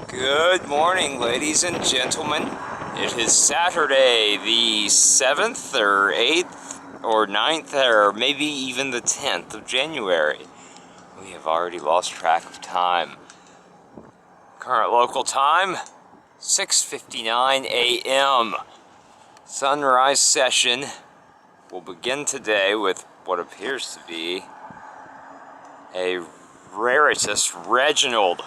Good morning, ladies and gentlemen. It is Saturday, the 7th or 8th or 9th or maybe even the 10th of January. We have already lost track of time. Current local time, 6:59 a.m. Sunrise session will begin today with what appears to be a Raritus Reginald.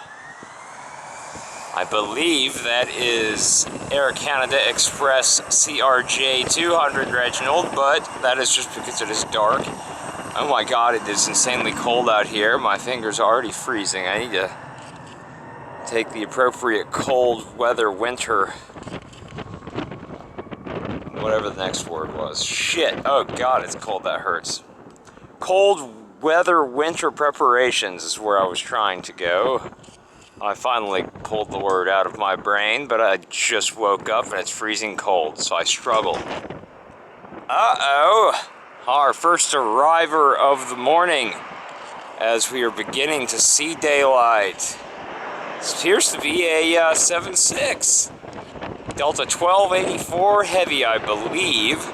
I believe that is Air Canada Express CRJ 200 Reginald, but that is just because it is dark. Oh my god, it is insanely cold out here. My fingers are already freezing. I need to take the appropriate cold weather winter, whatever the next word was. Shit, oh god, it's cold, that hurts. Cold weather winter preparations is where I was trying to go. I finally pulled the word out of my brain, but I just woke up and it's freezing cold, so I struggled. Uh-oh! Our first arriver of the morning, as we are beginning to see daylight. This appears to be a 7.6. Delta 1284 Heavy, I believe.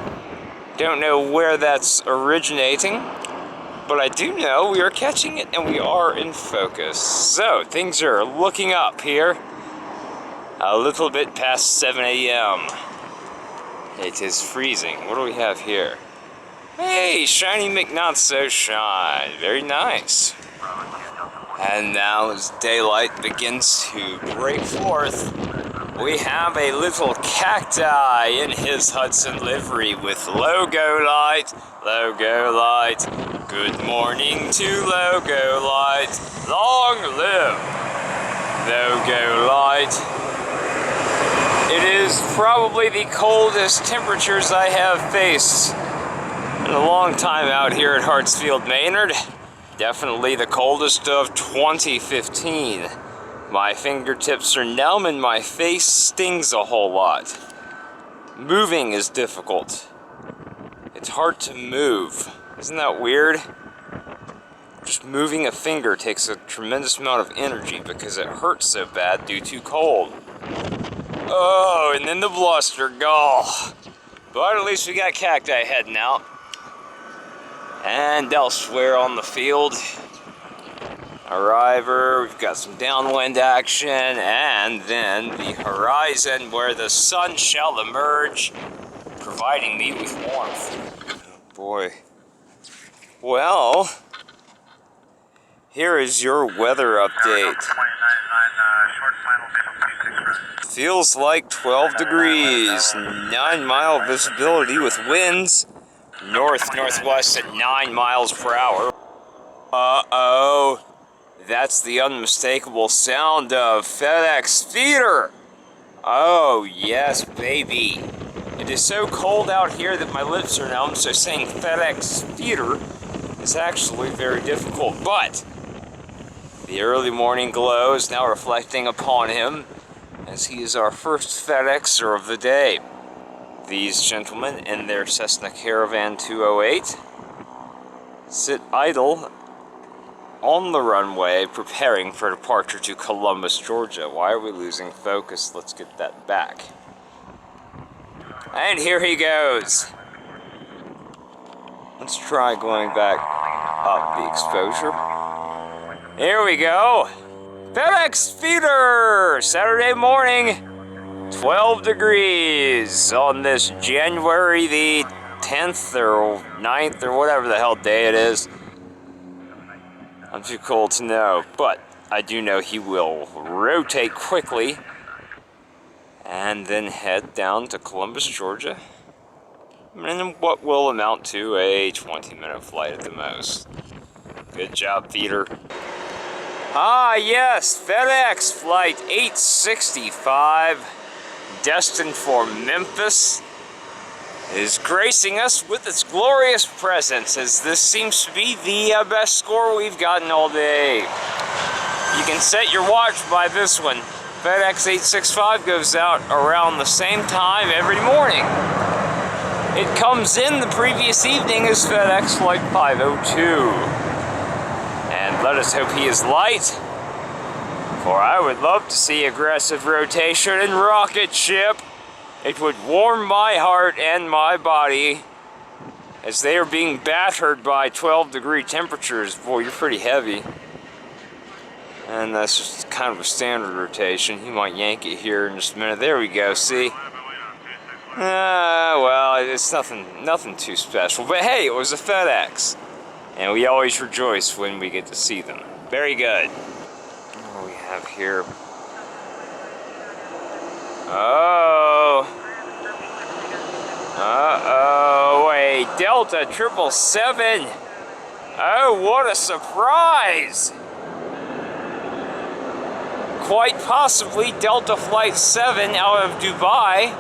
Don't know where that's originating, but I do know we are catching it and we are in focus. So, things are looking up here. A little bit past 7 a.m. It is freezing. What do we have here? Hey, Shiny McNot-So-Shine. Very nice. And now as daylight begins to break forth, we have a little cacti in his Hudson livery with logo light, logo light. Good morning to logo light. Long live logo light. It is probably the coldest temperatures I have faced in a long time out here at Hartsfield Maynard. Definitely the coldest of 2015. My fingertips are numb and my face stings a whole lot. Moving is difficult. It's hard to move. Isn't that weird? Just moving a finger takes a tremendous amount of energy because it hurts so bad due to cold. Oh, and then the bluster, gall. But at least we got cacti heading out. And elsewhere on the field, arriver, we've got some downwind action, and then the horizon where the sun shall emerge, providing me with warmth. Oh boy. Well, here is your weather update. Feels like 12 degrees, 9-mile visibility with winds north-northwest at 9 miles per hour. Uh-oh. That's the unmistakable sound of FedEx feeder. Oh, yes, baby. It is so cold out here that my lips are numb, so saying FedEx feeder is actually very difficult. But the early morning glow is now reflecting upon him, as he is our first FedExer of the day. These gentlemen in their Cessna Caravan 208 sit idle on the runway, preparing for departure to Columbus, Georgia. Why are we losing focus? Let's get that back. And here he goes. Let's try going back up the exposure. Here we go. FedEx feeder! Saturday morning, 12 degrees on this January the 10th or 9th or whatever the hell day it is. I'm too cold to know, but I do know he will rotate quickly and then head down to Columbus, Georgia, and what will amount to a 20-minute flight at the most. Good job, feeder. Ah, yes, FedEx Flight 865, destined for Memphis, is gracing us with its glorious presence, as this seems to be the best score we've gotten all day. You can set your watch by this one. FedEx 865 goes out around the same time every morning. It comes in the previous evening as FedEx Flight 502. And let us hope he is light For I would love to see aggressive rotation and rocket ship. It would warm my heart and my body as they are being battered by 12-degree temperatures. Boy, you're pretty heavy. And that's just kind of a standard rotation. He might yank it here in just a minute. There we go, see? Well, it's nothing too special. But hey, it was a FedEx. And we always rejoice when we get to see them. Very good. What do we have here? Oh. Uh-oh. A Delta 777. Oh, what a surprise. Quite possibly Delta Flight 7 out of Dubai,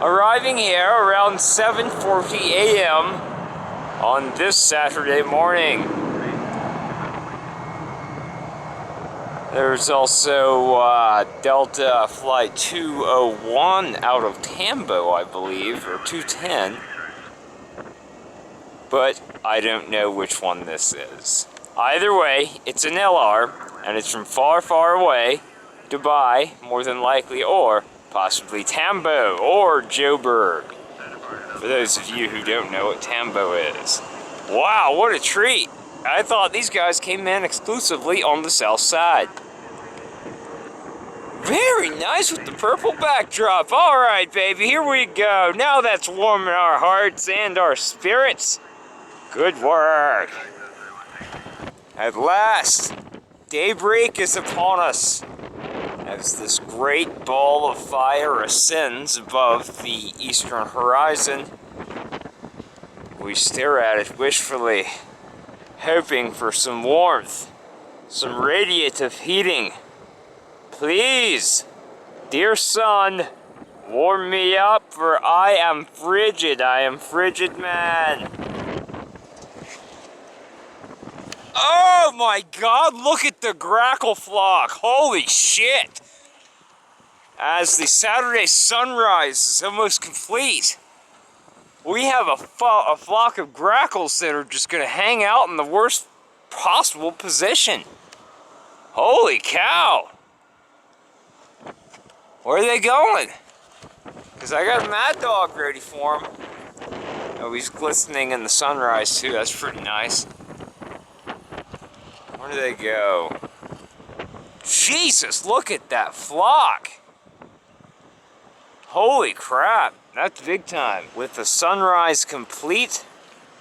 arriving here around 7:40 a.m. on this Saturday morning. There's also Delta Flight 201 out of Tambo, I believe, or 210. But I don't know which one this is. Either way, it's an LR, and it's from far, far away. Dubai, more than likely, or possibly Tambo, or Joburg. For those of you who don't know what Tambo is. Wow, what a treat! I thought these guys came in exclusively on the south side. Very nice with the purple backdrop. Alright, baby, here we go. Now that's warming our hearts and our spirits. Good work. At last, daybreak is upon us. As this great ball of fire ascends above the eastern horizon, we stare at it wishfully, hoping for some warmth, some radiative heating. Please, dear sun, warm me up, for I am frigid. I am frigid man. Oh my God, look at the grackle flock. Holy shit. As the Saturday sunrise is almost complete, we have a flock of grackles that are just going to hang out in the worst possible position. Holy cow. Where are they going? Because I got a mad dog ready for him. Oh, he's glistening in the sunrise too. That's pretty nice. Where do they go? Jesus, look at that flock. Holy crap, that's big time. With the sunrise complete,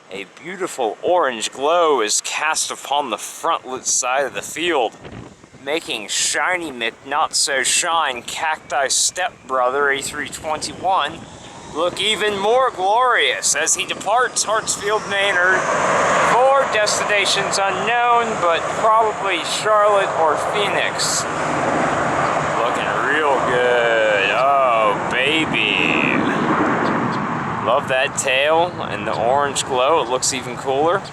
a beautiful orange glow is cast upon the frontlit side of the field, making shiny McNot-So-Shine Cacti stepbrother A321 look even more glorious as he departs Hartsfield Maynard for destinations unknown, but probably Charlotte or Phoenix. Looking real good. Oh, baby. Love that tail and the orange glow. It looks even cooler.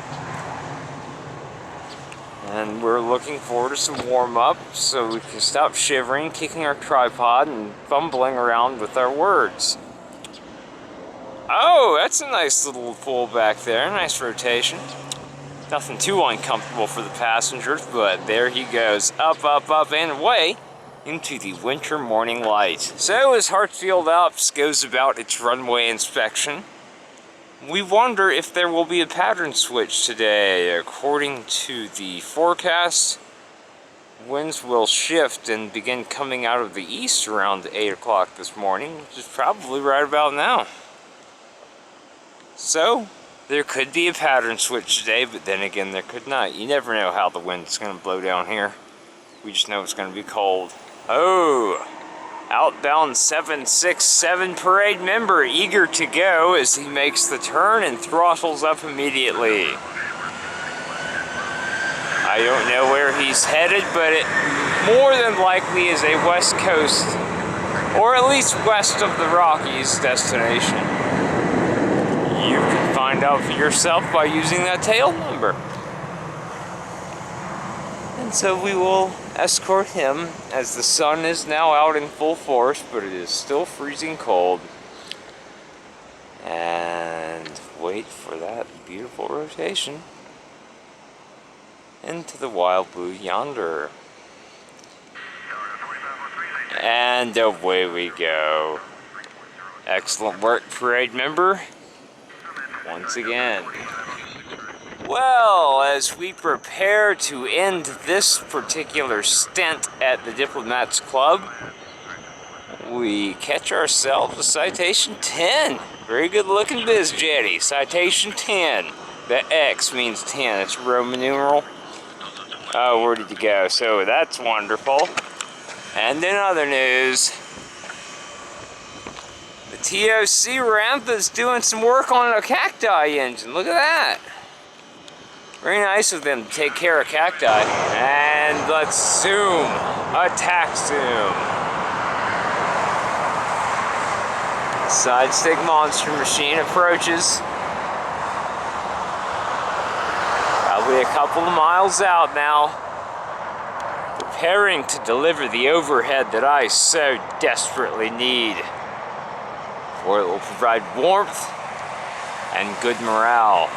And we're looking forward to some warm-up so we can stop shivering, kicking our tripod, and fumbling around with our words. Oh, that's a nice little pull back there. Nice rotation. Nothing too uncomfortable for the passengers, but there he goes. Up, up, up, and away into the winter morning light. So as Hartsfield Alps goes about its runway inspection, we wonder if there will be a pattern switch today. According to the forecast, winds will shift and begin coming out of the east around 8 o'clock this morning, which is probably right about now. So, there could be a pattern switch today, but then again, there could not. You never know how the wind's going to blow down here. We just know it's going to be cold. Oh! Outbound 767 parade member eager to go as he makes the turn and throttles up immediately. I don't know where he's headed, but it more than likely is a west coast, or at least west of the Rockies destination. You can find out for yourself by using that tail number. And so we will escort him as the sun is now out in full force, but it is still freezing cold. And wait for that beautiful rotation into the wild blue yonder. And away we go. Excellent work, parade member. Once again. Well, as we prepare to end this particular stint at the Diplomats Club, we catch ourselves a Citation 10. Very good looking biz jetty. Citation 10. The X means 10. It's Roman numeral. Oh, where did you go? So that's wonderful. And in other news, the TOC ramp is doing some work on a cacti engine. Look at that. Very nice of them to take care of cacti. And let's zoom. Attack zoom. Side stick monster machine approaches. Probably a couple of miles out now. Preparing to deliver the overhead that I so desperately need. For it will provide warmth and good morale.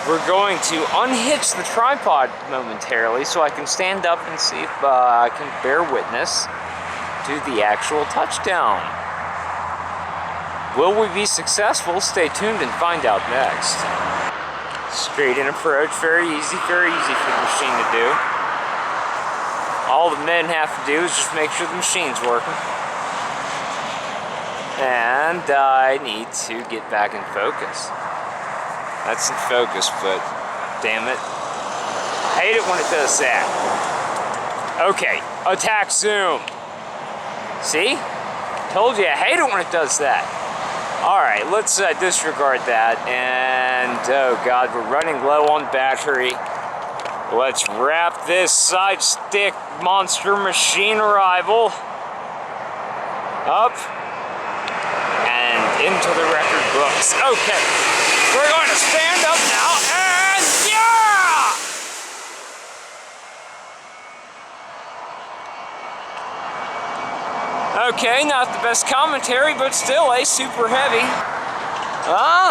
We're going to unhitch the tripod momentarily so I can stand up and see if I can bear witness to the actual touchdown. Will we be successful? Stay tuned and find out next. Straight in approach, very easy for the machine to do. All the men have to do is just make sure the machine's working. And I need to get back in focus. That's in focus, but damn it. I hate it when it does that. Okay, attack zoom. See? Told you I hate it when it does that. Alright, let's disregard that. And, oh god, we're running low on battery. Let's wrap this side stick monster machine arrival up and into the record books. Okay, we're going to stand up now and yeah! Okay, not the best commentary, but still a super heavy.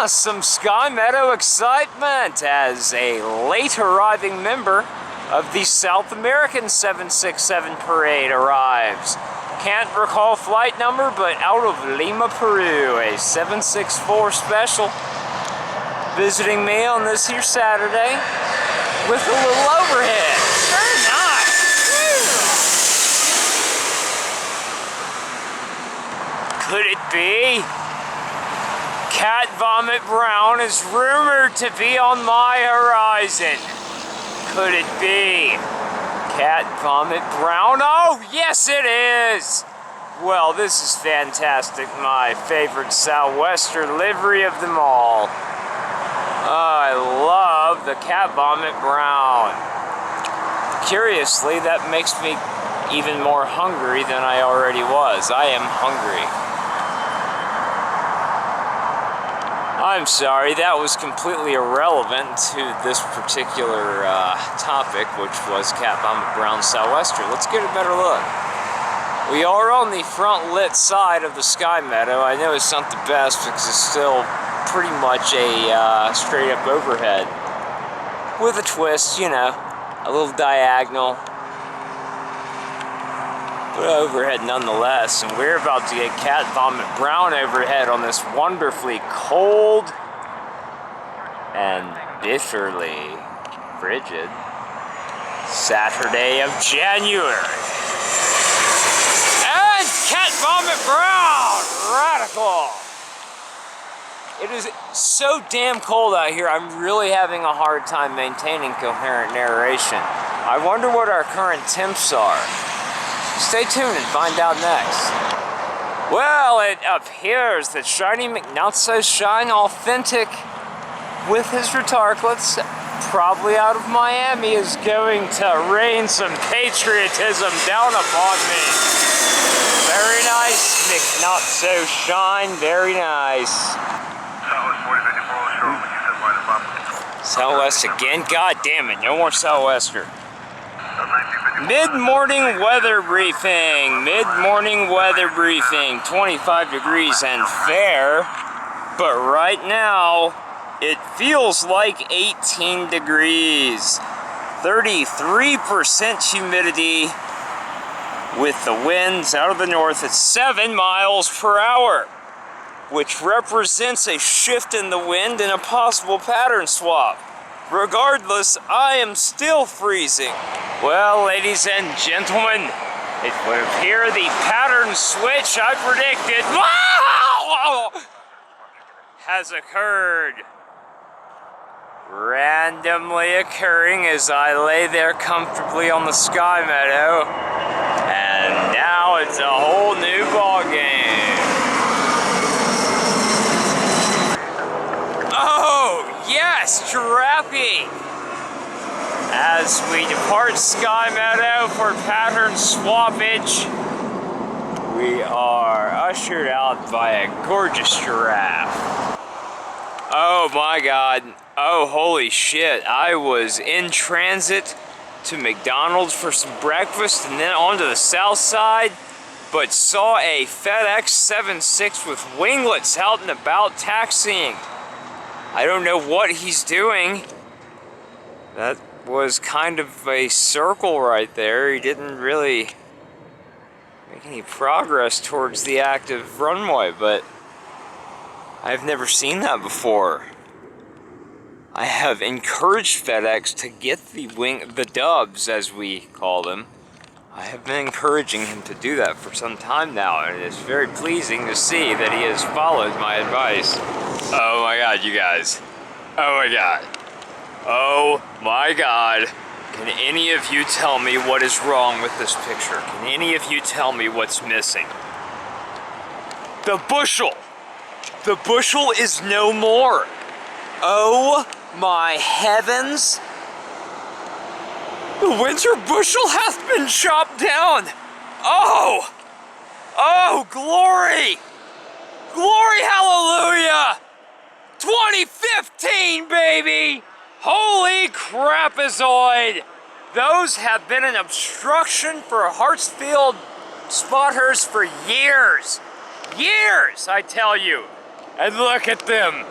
Some Sky Meadow excitement as a late arriving member of the South American 767 parade arrives. Can't recall flight number, but out of Lima, Peru, a 764 special. Visiting me on this here Saturday with a little overhead. Very nice. Woo. Could it be? Cat Vomit Brown is rumored to be on my horizon. Could it be? Cat Vomit Brown? Oh, yes it is! Well, this is fantastic. My favorite Southwester livery of them all. I love the Cat Vomit Brown. Curiously, that makes me even more hungry than I already was. I am hungry. I'm sorry, that was completely irrelevant to this particular topic, which was Cat Vomit Brown Southwester. Let's get a better look. We are on the front lit side of the Sky Meadow. I know it's not the best because it's still pretty much a straight up overhead. With a twist, you know, a little diagonal. But overhead nonetheless, and we're about to get Cat Vomit Brown overhead on this wonderfully cold and bitterly frigid Saturday of January. And Cat Vomit Brown! Radical! It is so damn cold out here, I'm really having a hard time maintaining coherent narration. I wonder what our current temps are. Stay tuned and find out next. Well, it appears that Shiny McNot-So-Shine Authentic with his retarklets, probably out of Miami, is going to rain some patriotism down upon me. Very nice, McNot-So-Shine, very nice. Southwest again? God damn it, no more Southwester. Mid-morning weather briefing. Mid-morning weather briefing. 25 degrees and fair. But right now, it feels like 18 degrees. 33% humidity. with the winds out of the north at 7 miles per hour, which represents a shift in the wind and a possible pattern swap. Regardless, I am still freezing. Well, ladies and gentlemen, it would appear the pattern switch I predicted has occurred. Randomly occurring as I lay there comfortably on the sky meadow. And now it's a whole new ball game. Oh, yes, Giraffe! As we depart Sky Meadow for pattern swappage, we are ushered out by a gorgeous giraffe. Oh my God. Oh, holy shit. I was in transit to McDonald's for some breakfast and then on to the south side, but saw a FedEx 7.6 with winglets out and about taxiing. I don't know what he's doing. That was kind of a circle right there. He didn't really make any progress towards the active runway, but I've never seen that before. I have encouraged FedEx to get the dubs, as we call them. I have been encouraging him to do that for some time now, and it's very pleasing to see that he has followed my advice. Oh my God, you guys. Oh my God. Oh my God. Can any of you tell me what is wrong with this picture? Can any of you tell me what's missing? The bushel. The bushel is no more. Oh my heavens. The winter bushel hath been chopped down. Oh. Oh, glory. Glory, hallelujah. 2015, baby. Holy crapazoid! Those have been an obstruction for Hartsfield spotters for years. Years, I tell you. And look at them.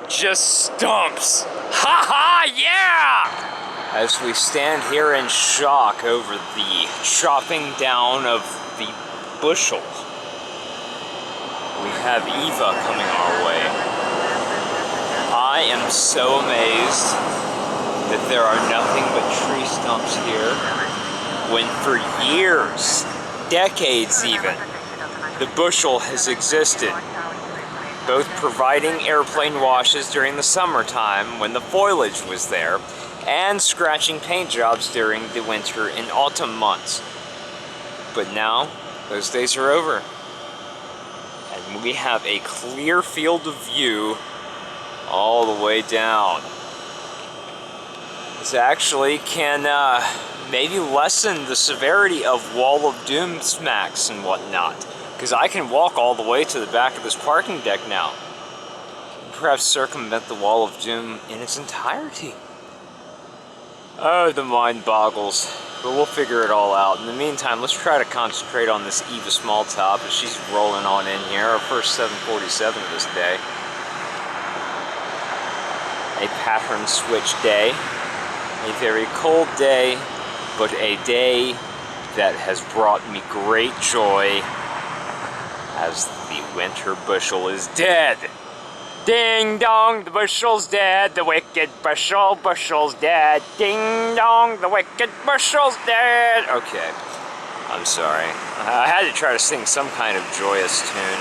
Just stumps. Ha ha, yeah! As we stand here in shock over the chopping down of the bushel, we have Eva coming our way. I am so amazed that there are nothing but tree stumps here, when for years, decades even, the bushel has existed, both providing airplane washes during the summertime when the foliage was there, and scratching paint jobs during the winter and autumn months. But now, those days are over, and we have a clear field of view all the way down. This actually can maybe lessen the severity of wall of doom smacks and whatnot, because I can walk all the way to the back of this parking deck now. Perhaps circumvent the wall of doom in its entirety. Oh, the mind boggles, but we'll figure it all out. In the meantime, let's try to concentrate on this Eva small top as she's rolling on in here, our first 747 of this day. A pattern switch day, a very cold day, but a day that has brought me great joy as the winter bushel is dead. Ding dong, the bushel's dead, the wicked bushel's dead. Ding dong, the wicked bushel's dead. Okay, I'm sorry. I had to try to sing some kind of joyous tune.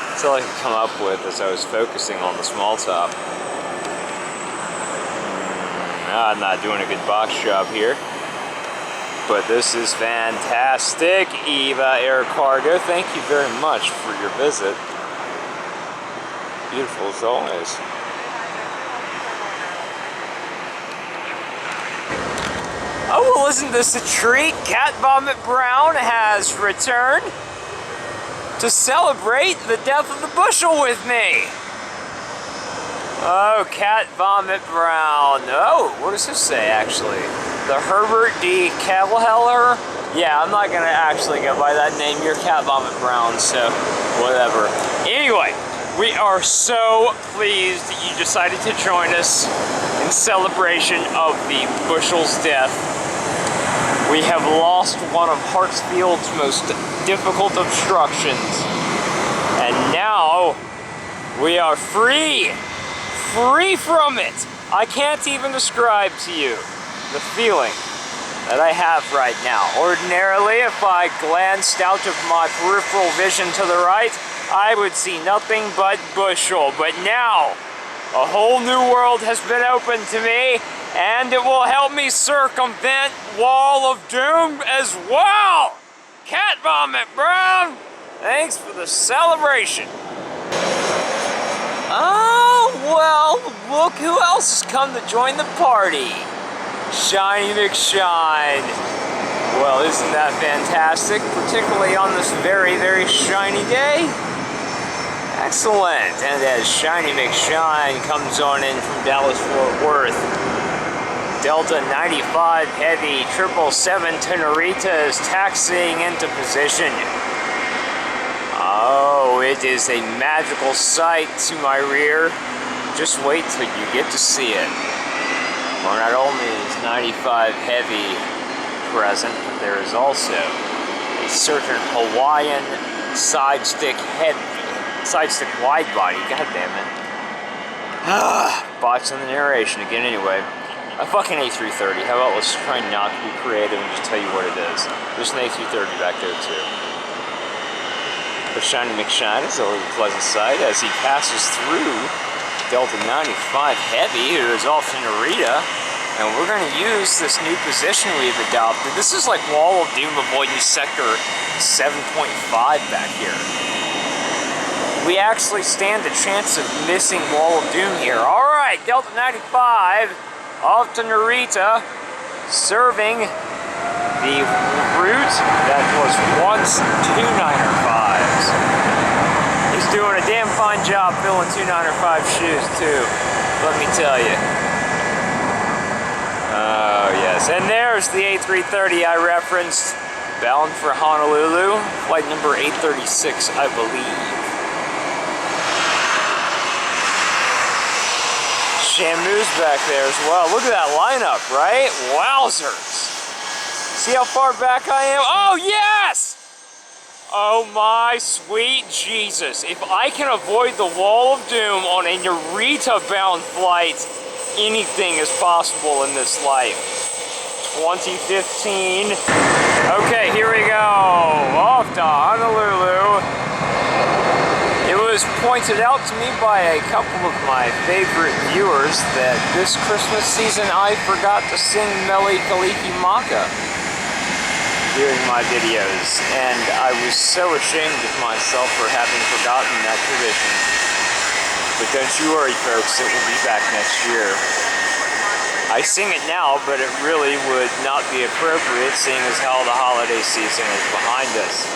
That's all I could come up with as I was focusing on the small top. I'm not doing a good box job here, but this is fantastic. Eva Air Cargo, thank you very much for your visit. Beautiful as always. Oh, well, isn't this a treat? Cat Vomit Brown has returned to celebrate the death of the bushel with me. Oh, Cat Vomit Brown. Oh, what does this say, actually? The Herbert D. Callheller? Yeah, I'm not gonna actually go by that name. You're Cat Vomit Brown, so whatever. Anyway, we are so pleased that you decided to join us in celebration of the bushel's death. We We have lost one of Hartsfield's most difficult obstructions. And now we are free! Free from it! I can't even describe to you the feeling that I have right now. Ordinarily, if I glanced out of my peripheral vision to the right, I would see nothing but bushel. But now, a whole new world has been opened to me, and it will help me circumvent Wall of Doom as well! Cat Vomit Brown! Thanks for the celebration. Oh, well, look who else has come to join the party. Shiny McShine. Well, isn't that fantastic? Particularly on this very, very shiny day. Excellent. And as Shiny McShine comes on in from Dallas-Fort Worth, Delta 95 Heavy 777 Tenerita is taxiing into position. Oh, it is a magical sight to my rear. Just wait till you get to see it. For not only is 95 Heavy present, but there is also a certain Hawaiian side stick wide body. God damn it. Box in the narration again anyway. A fucking A330. How about let's try not to be creative and just tell you what it is. There's an A330 back there too. But Shiny McShine is always a pleasant sight as he passes through Delta 95 Heavy, who is off to Narita. And we're going to use this new position we've adopted. This is like Wall of Doom avoidance sector 7.5 back here. We actually stand a chance of missing Wall of Doom here. Alright, Delta 95 off to Narita, serving the route that was once 295s. He's doing a damn fine job filling 295 shoes too, let me tell you. Oh yes, and there's the A330 I referenced, bound for Honolulu, flight number 836 I believe. Shamu's back there as well. Look at that lineup, right? Wowzers. See how far back I am? Oh, yes! Oh my sweet Jesus. If I can avoid the Wall of Doom on a Narita-bound flight, anything is possible in this life. 2015. Okay, here we go. Off to Honolulu. It was pointed out to me by a couple of my favorite viewers that this Christmas season I forgot to sing Mele Kalikimaka during my videos, and I was so ashamed of myself for having forgotten that tradition. But don't you worry, folks, it will be back next year. I sing it now, but it really would not be appropriate seeing as how the holiday season is behind us.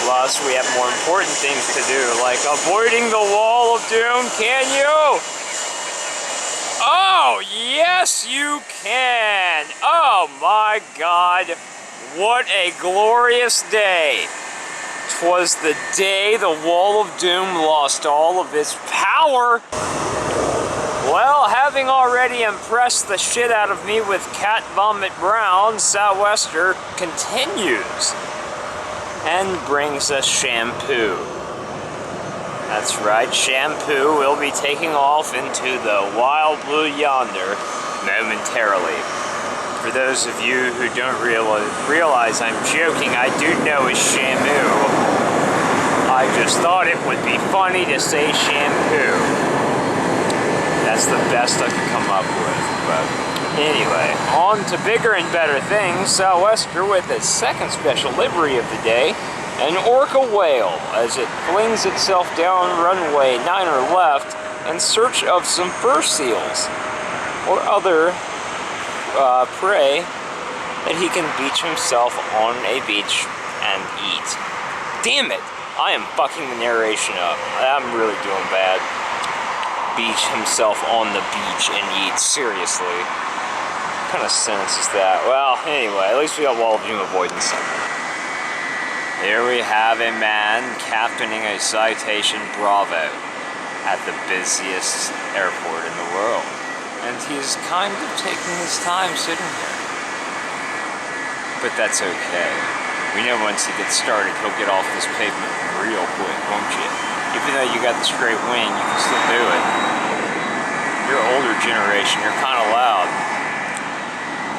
Plus, we have more important things to do, like avoiding the Wall of Doom. Can you? Oh, yes, you can. Oh, my God. What a glorious day. 'Twas the day the Wall of Doom lost all of its power. Well, having already impressed the shit out of me with Cat Vomit Brown, Southwester continues and brings us Shampoo. That's right, Shampoo will be taking off into the wild blue yonder momentarily. For those of you who don't realize I'm joking, I do know it's Shamu. I just thought it would be funny to say Shampoo. That's the best I could come up with, but anyway, on to bigger and better things. Southwester with its second special livery of the day, an orca whale, as it flings itself down runway 9 left in search of some fur seals or other prey that he can beach himself on a beach and eat. Damn it! I am fucking the narration up. I'm really doing bad. Beach himself on the beach and eat. Seriously. What kind of sentence is that? Well, anyway, at least we got Wall of Doom avoidance. Here we have a man captaining a Citation Bravo at the busiest airport in the world. And he's kind of taking his time sitting here. but that's okay. We know once he gets started, he'll get off this pavement real quick, won't you? Even though you got the straight wing, you can still do it. You're older generation, you're kind of loud.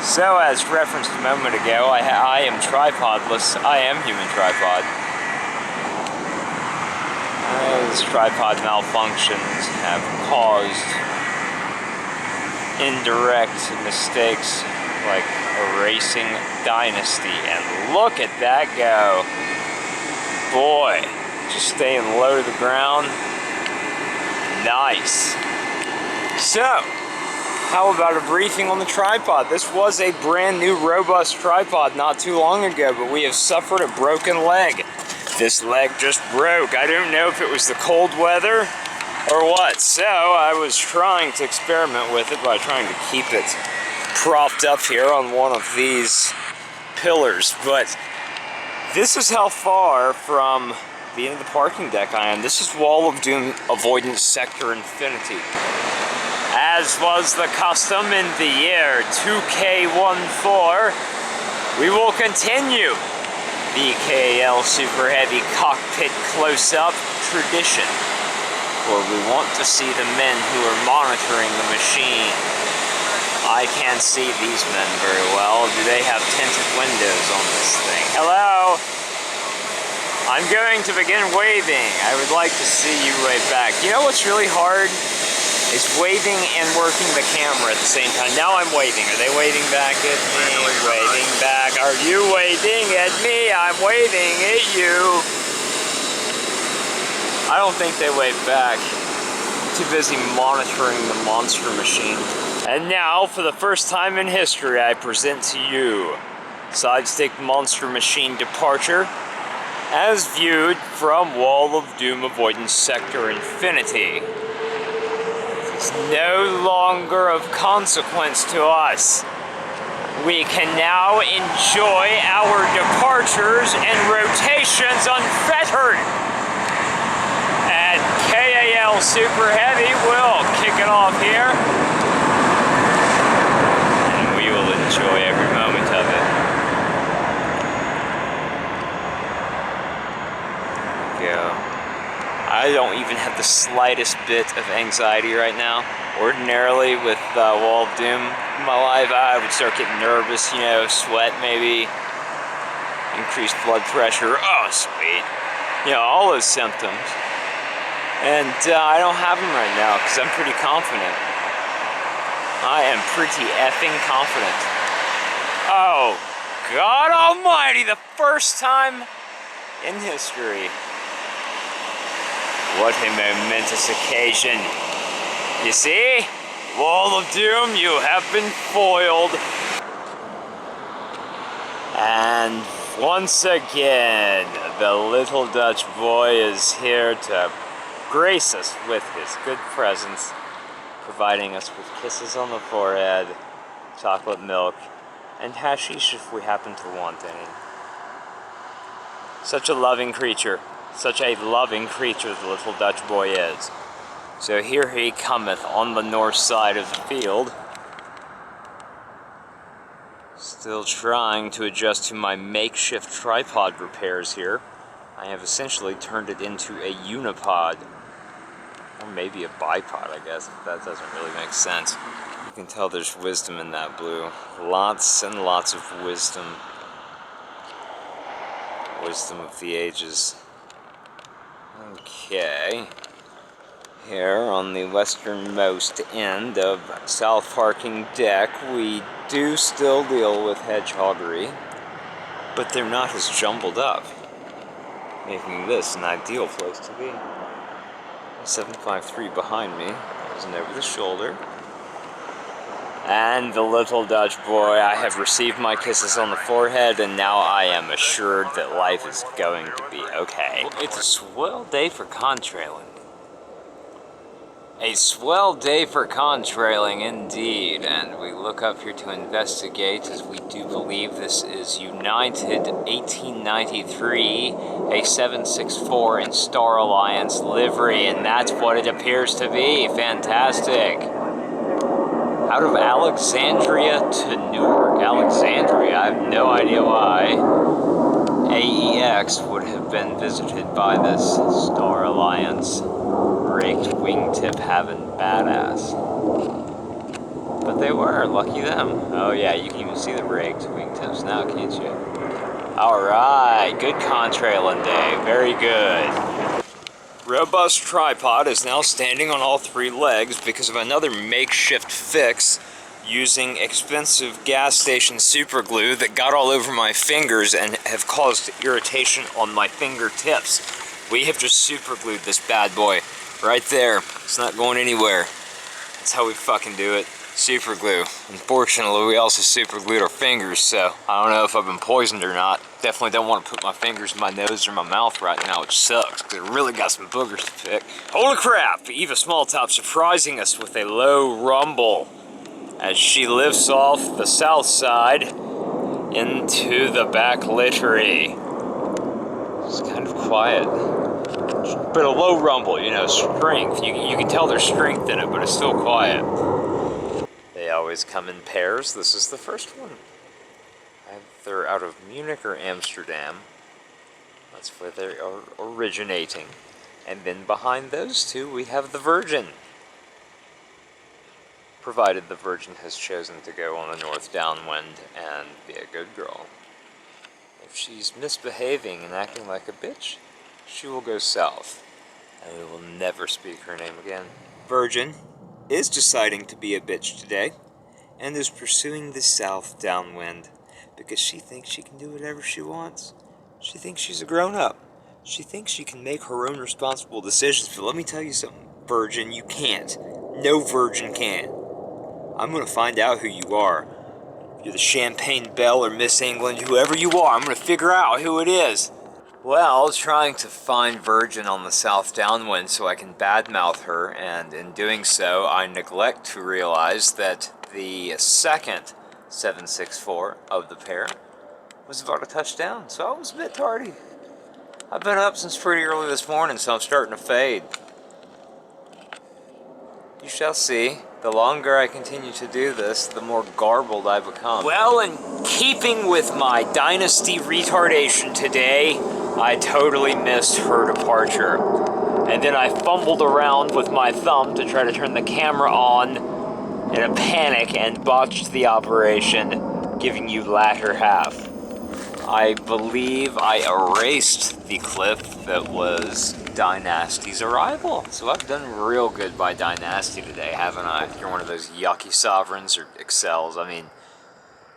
So, as referenced a moment ago, I am tripodless. I am human tripod. Those tripod malfunctions have caused indirect mistakes like erasing Dynasty. And look at that go. Boy, just staying low to the ground. Nice. So, how about a briefing on the tripod? This was a brand new robust tripod not too long ago, but we have suffered a broken leg. This leg just broke. I don't know if it was the cold weather or what. So I was trying to experiment with it by trying to keep it propped up here on one of these pillars. But this is how far from the end of the parking deck I am. This is Wall of Doom Avoidance Sector Infinity. As was the custom in the year 2K14, we will continue the KAL Super Heavy cockpit close-up tradition, where we want to see the men who are monitoring the machine. I can't see these men very well. Do they have tinted windows on this thing? Hello? I'm going to begin waving. I would like to see you wave back. You know what's really hard? Is waving and working the camera at the same time. Now I'm waving. Are they waving back at me? Waving back. Are you waving at me? I'm waving at you. I don't think they wave back. I'm too busy monitoring the monster machine. And now, for the first time in history, I present to you Sidestick Monster Machine Departure as viewed from Wall of Doom Avoidance Sector Infinity. It's no longer of consequence to us. We can now enjoy our departures and rotations unfettered. And KAL Super Heavy will kick it off here. And we will enjoy every moment of it. There we go. I don't even have the slightest bit of anxiety right now. Ordinarily, with Wall of Doom in my life, I would start getting nervous, you know, sweat maybe, increased blood pressure, oh sweet, you know, all those symptoms. And I don't have them right now because I'm pretty confident. I am pretty effing confident. Oh, God almighty, the first time in history. What a momentous occasion. You see? Wall of Doom, you have been foiled. And once again, the little Dutch boy is here to grace us with his good presence, providing us with kisses on the forehead, chocolate milk, and hashish if we happen to want any. Such a loving creature. Such a loving creature the little Dutch boy is. So here he cometh on the north side of the field. Still trying to adjust to my makeshift tripod repairs here. I have essentially turned it into a unipod. Or maybe a bipod, I guess, if that doesn't really make sense. You can tell there's wisdom in that blue. Lots and lots of wisdom. Wisdom of the ages. Okay, here on the westernmost end of South Parking Deck, we do still deal with hedgehoggery, but they're not as jumbled up, making this an ideal place to be. 753 behind me, is an over the shoulder. And the little Dutch boy, I have received my kisses on the forehead, and now I am assured that life is going to be okay. It's a swell day for contrailing. A swell day for contrailing indeed, and we look up here to investigate as we do believe this is United 1893, a 764 in Star Alliance livery, and that's what it appears to be. Fantastic. Out of Alexandria to Newark. Alexandria. I have no idea why AEX would have been visited by this Star Alliance raked wingtip having badass. But they were, lucky them. Oh yeah, you can even see the raked wingtips now, can't you? Alright, good contrailing day, very good. Robust tripod is now standing on all three legs because of another makeshift fix using expensive gas station super glue that got all over my fingers and have caused irritation on my fingertips. We have just super glued this bad boy right there. It's not going anywhere. That's how we fucking do it. Super glue. Unfortunately, we also super glued our fingers, so I don't know if I've been poisoned or not. Definitely don't want to put my fingers in my nose or my mouth right now, which sucks, because it really got some boogers to pick. Holy crap! Eva Smalltop surprising us with a low rumble as she lifts off the south side into the back livery. It's kind of quiet, but a low rumble, you know, strength. You can tell there's strength in it, but it's still quiet. They always come in pairs. This is the first one. They're out of Munich or Amsterdam. That's where they are originating. And then behind those two, we have the Virgin. Provided the Virgin has chosen to go on the north downwind and be a good girl. If she's misbehaving and acting like a bitch, she will go south, and we will never speak her name again. Virgin is deciding to be a bitch today, and is pursuing the south downwind, because she thinks she can do whatever she wants. She thinks she's a grown-up. She thinks she can make her own responsible decisions, but let me tell you something, Virgin, you can't. No virgin can. I'm going to find out who you are. If you're the Champagne Belle or Miss England, whoever you are, I'm going to figure out who it is. Well, trying to find Virgin on the south downwind so I can badmouth her, and in doing so, I neglect to realize that the second 764 of the pair was about to touch down, so I was a bit tardy. I've been up since pretty early this morning, so I'm starting to fade. You shall see. The longer I continue to do this, the more garbled I become. Well, in keeping with my dynasty retardation today, I totally missed her departure. And then I fumbled around with my thumb to try to turn the camera on in a panic and botched the operation, giving you latter half. I believe I erased the clip that was Dynasty's arrival. So I've done real good by Dynasty today, haven't I? If you're one of those yucky sovereigns or excels, I mean,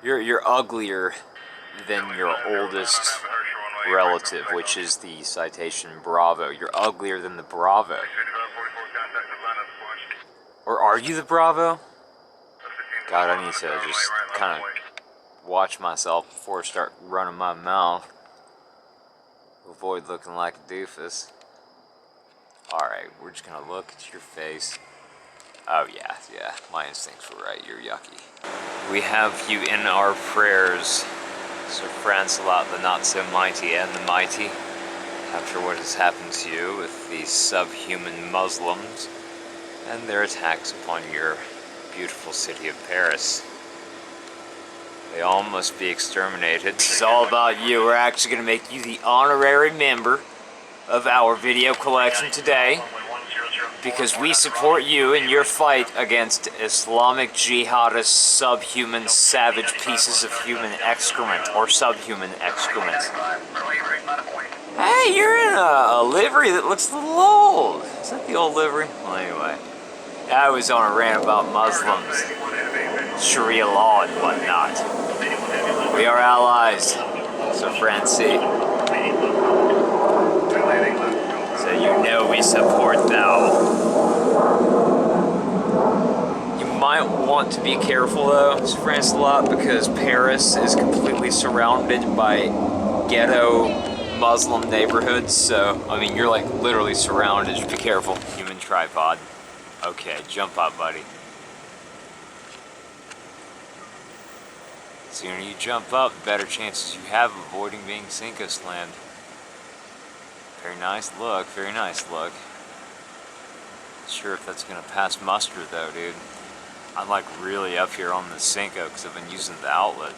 you're uglier than your oldest relative, which is the citation Bravo. You're uglier than the Bravo. Or are you the Bravo? God, I need to just kind of watch myself before I start running my mouth. Avoid looking like a doofus. Alright, we're just gonna look at your face. Oh yeah, my instincts were right, you're yucky. We have you in our prayers, Sir Francelot the not-so-mighty and the mighty, after what has happened to you with the subhuman Muslims and their attacks upon your beautiful city of Paris. They all must be exterminated. This is all about you. We're actually going to make you the honorary member of our video collection today, because we support you in your fight against Islamic jihadist, subhuman, savage pieces of human excrement, or subhuman excrement. Hey, you're in a livery that looks a little old. Is that the old livery? Well, anyway. I was on a rant about Muslims, Sharia law and whatnot. We are allies, so Francie. So you know we support thou. You might want to be careful though, Sir Francelot, because Paris is completely surrounded by ghetto Muslim neighborhoods, so, I mean, you're like literally surrounded. Just be careful. Human tripod. Okay, jump up, buddy. The sooner you jump up, the better chances you have of avoiding being Cinco slammed. Very nice look, very nice look. Not sure if that's gonna pass muster though, dude. I'm like really up here on the Cinco because I've been using the outlet.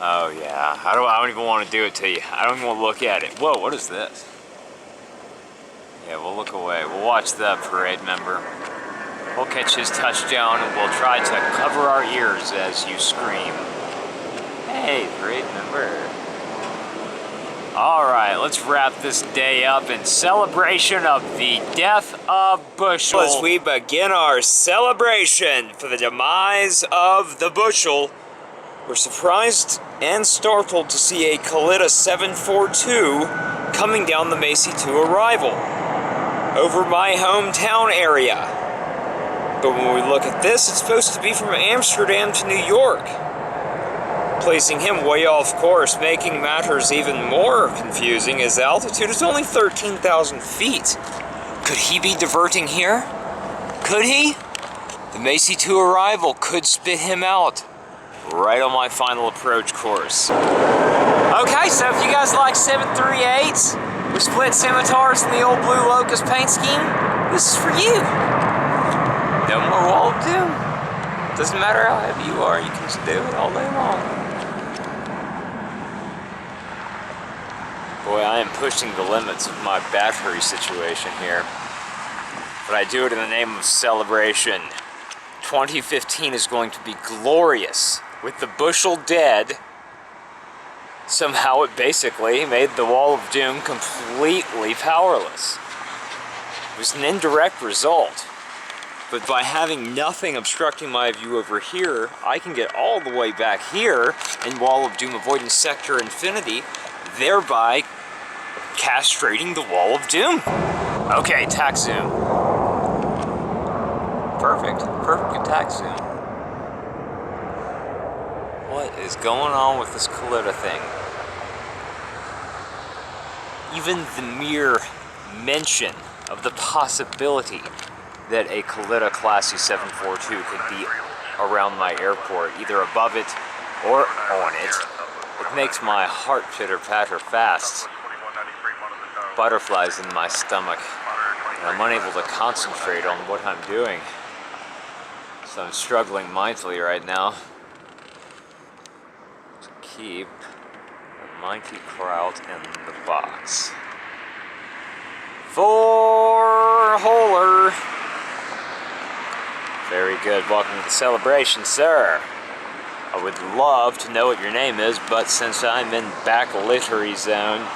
Oh yeah, I don't even want to do it to you. I don't even want to look at it. Whoa, what is this? Yeah, we'll look away. We'll watch the parade member. We'll catch his touchdown and we'll try to cover our ears as you scream. Hey, parade member. Alright, let's wrap this day up in celebration of the death of Bushel. As we begin our celebration for the demise of the Bushel, we're surprised and startled to see a Kalitta 742 coming down the Macy 2 arrival over my hometown area. But when we look at this, it's supposed to be from Amsterdam to New York, placing him way off course, making matters even more confusing as the altitude is only 13,000 feet. Could he be diverting here? Could he? The Macy 2 arrival could spit him out right on my final approach course. Okay, so if you guys like 738s with split scimitars and the old blue locust paint scheme, this is for you. No more Wall of Doom. Doesn't matter how heavy you are, you can just do it all day long. Boy, I am pushing the limits of my battery situation here. But I do it in the name of celebration. 2015 is going to be glorious. With the Bushel dead, somehow it basically made the Wall of Doom completely powerless. It was an indirect result. But by having nothing obstructing my view over here, I can get all the way back here in Wall of Doom Avoidance Sector Infinity, thereby castrating the Wall of Doom. Okay, attack zoom. Perfect attack zoom. What is going on with this Kalitta thing? Even the mere mention of the possibility that a Kalitta Classy 742 could be around my airport, either above it or on it, it makes my heart pitter-patter fast. Butterflies in my stomach, and I'm unable to concentrate on what I'm doing. So I'm struggling mindfully right now to keep the mighty kraut in the box. Four-holer. Very good. Welcome to the celebration, sir. I would love to know what your name is, but since I'm in back literary zone,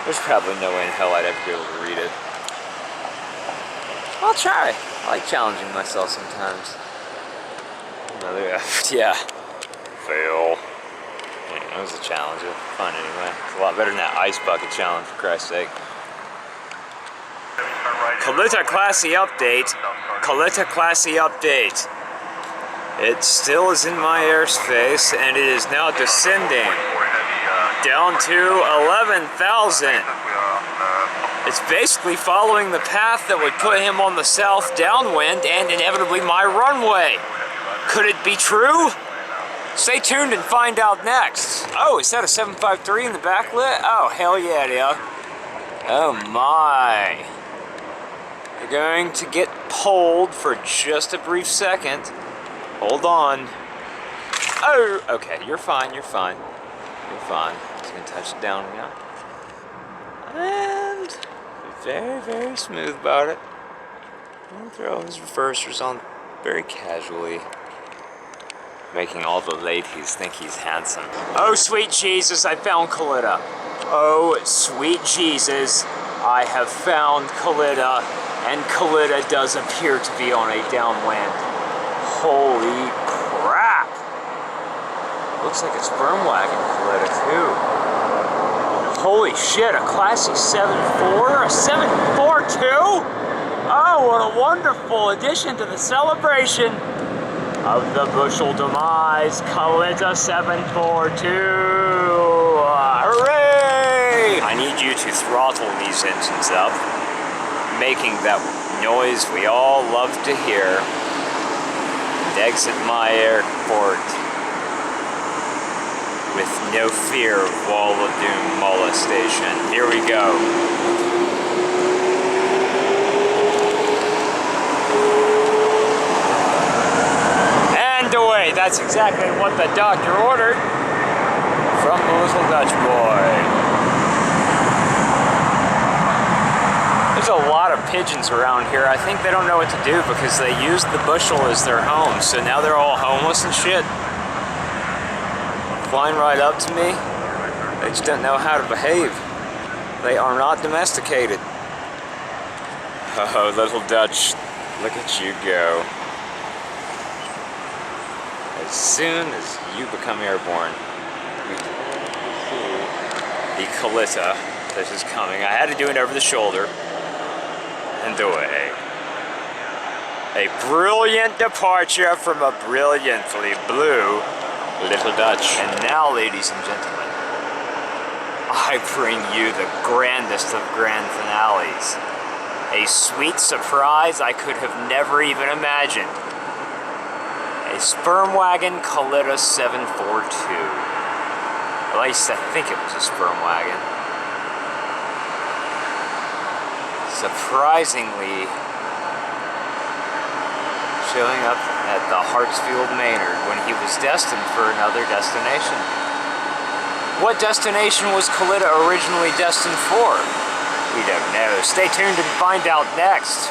there's probably no way in hell I'd ever be able to read it. I'll try. I like challenging myself sometimes. Another F. Yeah. Fail. Yeah, it was a challenge. It was fun anyway. It's a lot better than that ice bucket challenge, for Christ's sake. Kalitta Classy update. Kalitta Classy update. It still is in my airspace, and it is now descending down to 11,000. It's basically following the path that would put him on the south downwind and inevitably my runway. Could it be true? Stay tuned and find out next. Oh, is that a 753 in the backlit? Oh, hell yeah, yeah. Oh my. You're going to get pulled for just a brief second. Hold on. Oh, okay, you're fine, you're fine. You're fine. Just gonna touch it down now. And very, very smooth about it. And throw his reversers on very casually, making all the ladies think he's handsome. Oh, sweet Jesus, I found Kalitta. Oh, sweet Jesus, I have found Kalitta, and Kalitta does appear to be on a downwind. Holy crap! Looks like a sperm wagon Kalitta too. Holy shit, a Classy 7.4? A 7.42? Oh, what a wonderful addition to the celebration of the Bushel demise. Kalitta 7.42. Hooray! I need you to throttle these engines up, making that noise we all love to hear, and exit my airport with no fear of Wall of Doom molestation. Here we go. that's exactly what the doctor ordered from the little Dutch boy. There's a lot of pigeons around here. I think they don't know what to do because they used the bushel as their home, so now they're all homeless and shit. Flying right up to me. They just don't know how to behave. They are not domesticated. Oh, little Dutch, look at you go. As soon as you become airborne, the Kalitta that is coming. I had to do it over the shoulder and away. A brilliant departure from a brilliantly blue little Dutch. And now, ladies and gentlemen, I bring you the grandest of grand finales. A sweet surprise I could have never even imagined. A sperm wagon Kalitta 742. At least I think it was a sperm wagon. Surprisingly showing up at the Hartsfield Maynard when he was destined for another destination. What destination was Kalitta originally destined for? We don't know. Stay tuned and find out next.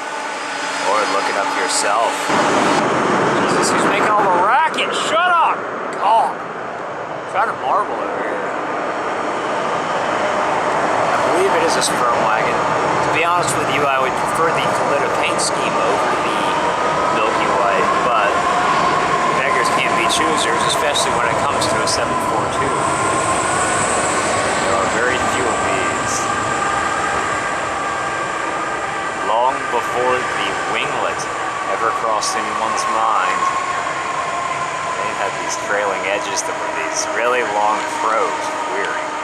Or look it up yourself. Jesus, who's making all the racket? Shut up! God. I'm trying to marvel over here. I believe it is a sperm wagon. To be honest with you, I would prefer the Kalitta paint scheme over the Milky Way, but beggars can't be choosers, especially when it comes to a 742. There are very few of these. Long before the winglet ever crossed anyone's mind, they had these trailing edges that were these really long throws.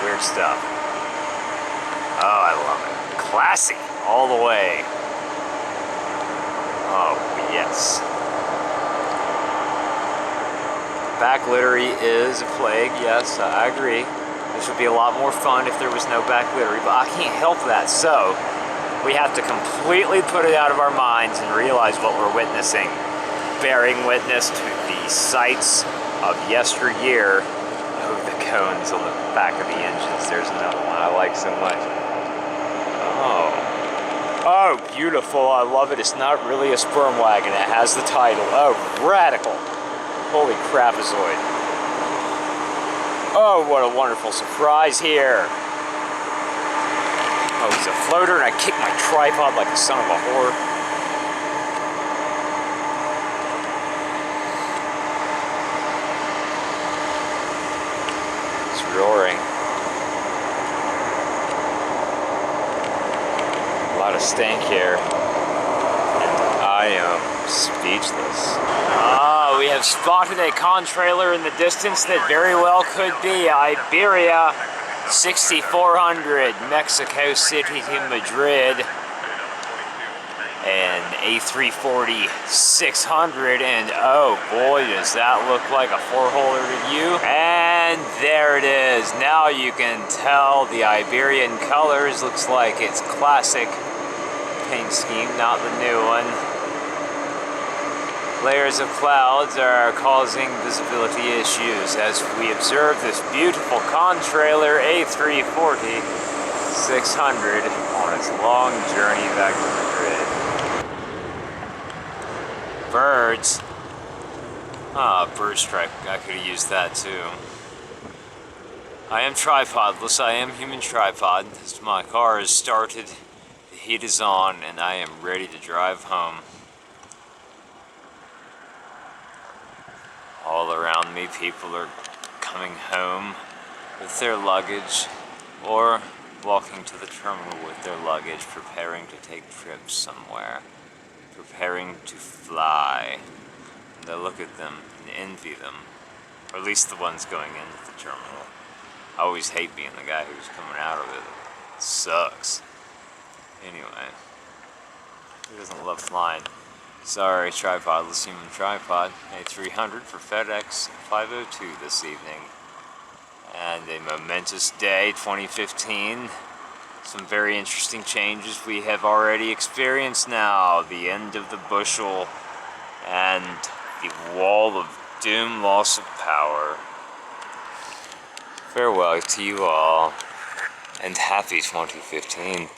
Weird stuff. Oh, I love it. Classy, all the way. Oh, yes. Back littery is a plague, yes, I agree. This would be a lot more fun if there was no back littery, but I can't help that, so we have to completely put it out of our minds and realize what we're witnessing. Bearing witness to the sights of yesteryear. Oh, the cones on the back of the engines. There's another one I like so much. Oh, beautiful. I love it. It's not really a sperm wagon. It has the title. Oh, radical. Holy crapazoid. Oh, what a wonderful surprise here. Oh, he's a floater, and I kicked my tripod like a son of a whore. It's roaring. A lot of stank here. And I am speechless. Ah, we have spotted a contrailer in the distance that very well could be Iberia 6400, Mexico City to Madrid, and A340 600, and oh boy, does that look like a four-holer to you. And there it is. Now you can tell the Iberian colors. Looks like it's classic paint scheme, not the new one. Layers of clouds are causing visibility issues as we observe this beautiful contrailer A340 600 on its long journey back to Madrid. Birds. Ah, bird strike. I could have used that too. I am tripodless. I am human tripod. My car is started, the heat is on, and I am ready to drive home. All around me, people are coming home with their luggage or walking to the terminal with their luggage, preparing to take trips somewhere, preparing to fly. And I look at them and envy them, or at least the ones going into the terminal. I always hate being the guy who's coming out of it. It sucks. Anyway, who doesn't love flying? Sorry, tripodless human tripod. A300 for FedEx 502 this evening. And a momentous day, 2015. Some very interesting changes we have already experienced now. The end of the bushel and the wall of dim loss of power. Farewell to you all, and happy 2015.